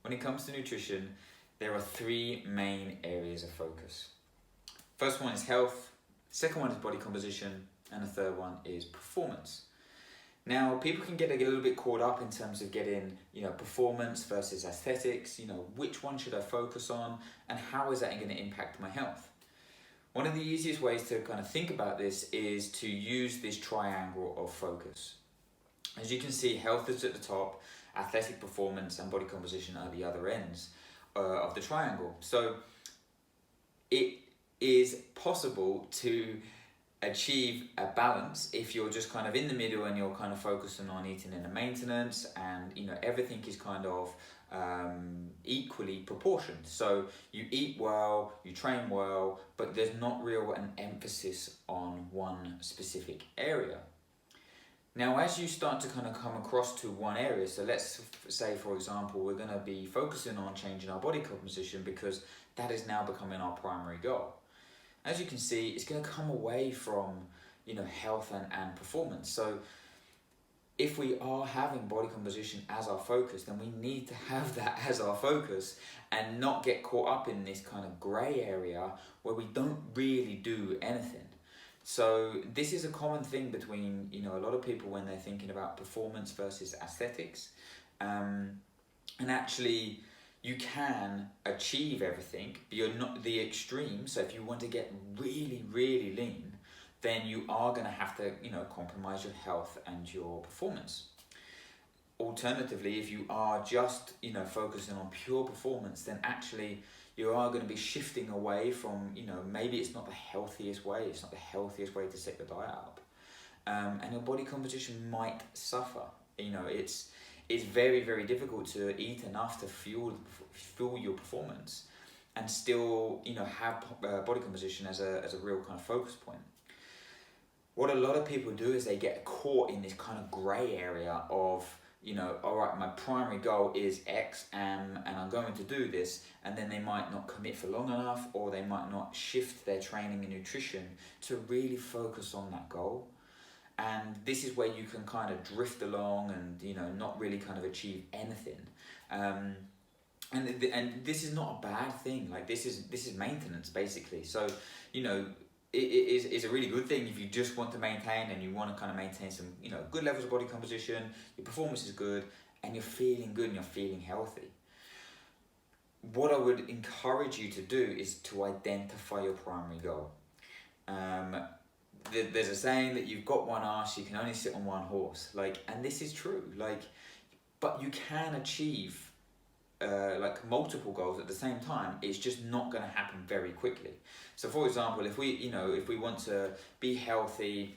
When it comes to nutrition, there are three main areas of focus. First one is health, second one is body composition, and the third one is performance. Now, people can get a little bit caught up in terms of getting, performance versus aesthetics, which one should I focus on, and how is that going to impact my health? One of the easiest ways to kind of think about this is to use this triangle of focus. As you can see, health is at the top, athletic performance and body composition are the other ends of the triangle. So it is possible to achieve a balance if you're just kind of in the middle and you're kind of focusing on eating in a maintenance, and everything is kind of equally proportioned. So you eat well, you train well, but there's not real an emphasis on one specific area. Now, as you start to kind of come across to one area, so let's say, for example, we're going to be focusing on changing our body composition because that is now becoming our primary goal. As you can see, it's going to come away from, health and performance. So if we are having body composition as our focus, then we need to have that as our focus and not get caught up in this kind of grey area where we don't really do anything. So this is a common thing between, a lot of people when they're thinking about performance versus aesthetics. And actually, you can achieve everything, but you're not the extreme. So if you want to get really, really lean, then you are going to have to, compromise your health and your performance. Alternatively, if you are just, focusing on pure performance, then actually you are going to be shifting away from, maybe it's not the healthiest way, to set your diet up. And your body composition might suffer. It's very, very difficult to eat enough to fuel your performance and still, have body composition as a real kind of focus point. What a lot of people do is they get caught in this kind of grey area of, all right, my primary goal is X and I'm going to do this, and then they might not commit for long enough, or they might not shift their training and nutrition to really focus on that goal. And this is where you can kind of drift along and, not really kind of achieve anything. And this is not a bad thing. Like this is maintenance basically. So, it is a really good thing if you just want to maintain and you want to kind of maintain some, good levels of body composition, your performance is good, and you're feeling good and you're feeling healthy. What I would encourage you to do is to identify your primary goal. There's a saying that you've got one arse, you can only sit on one horse. And this is true. But you can achieve multiple goals at the same time. It's just not going to happen very quickly. So for example, if we want to be healthy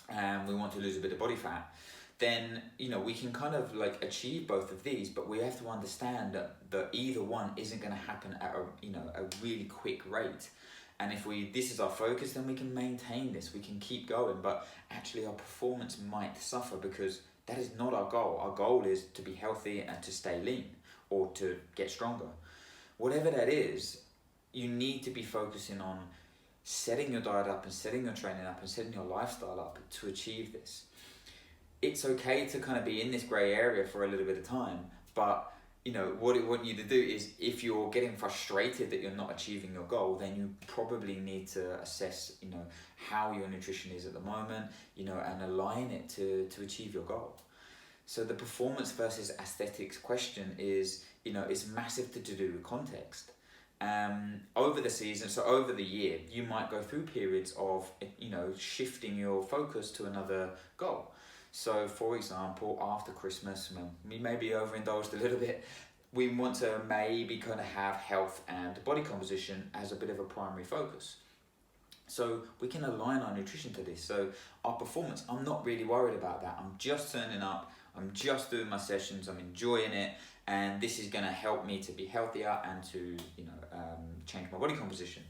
and we want to lose a bit of body fat, then we can kind of achieve both of these, but we have to understand that either one isn't going to happen at a really quick rate. And if this is our focus, then we can maintain this, we can keep going, but actually our performance might suffer because that is not our goal. Our goal is to be healthy and to stay lean, or to get stronger. Whatever that is, you need to be focusing on setting your diet up and setting your training up and setting your lifestyle up to achieve this. It's okay to kind of be in this grey area for a little bit of time, but what I want you to do is, if you're getting frustrated that you're not achieving your goal, then you probably need to assess, how your nutrition is at the moment, and align it to achieve your goal. So the performance versus aesthetics question is, it's massive to do with context. Over the season, so over the year, you might go through periods of, shifting your focus to another goal. So for example, after Christmas, we may be overindulged a little bit. We want to maybe kind of have health and body composition as a bit of a primary focus. So we can align our nutrition to this. So our performance, I'm not really worried about that. I'm just turning up, I'm just doing my sessions, I'm enjoying it, and this is going to help me to be healthier and to change my body composition.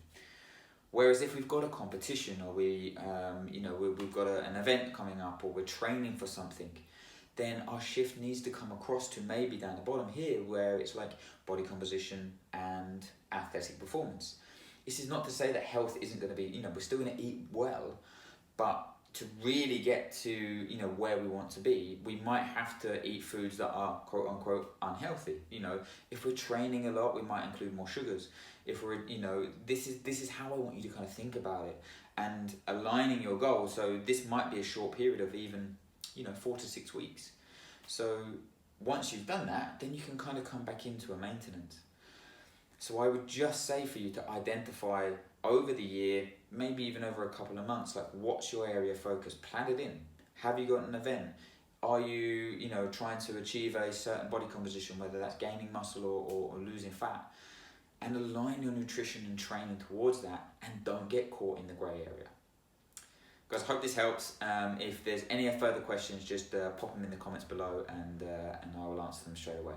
Whereas if we've got a competition, or we've got an event coming up, or we're training for something, then our shift needs to come across to maybe down the bottom here, where it's body composition and athletic performance. This is not to say that health isn't going to be, we're still going to eat well, but to really get to, you know, where we want to be, we might have to eat foods that are quote unquote unhealthy. You know, if we're training a lot, we might include more sugars. If we're, you know, this is how I want you to kind of think about it and aligning your goals. So this might be a short period of even, you know, 4 to 6 weeks. So once you've done that, then you can kind of come back into a maintenance. So I would just say for you to identify over the year, maybe even over a couple of months, like what's your area of focus? Plan it in. Have you got an event? Are you, you know, trying to achieve a certain body composition, whether that's gaining muscle or losing fat? And align your nutrition and training towards that, and don't get caught in the grey area. Guys, I hope this helps. If there's any further questions, just pop them in the comments below, and I will answer them straight away.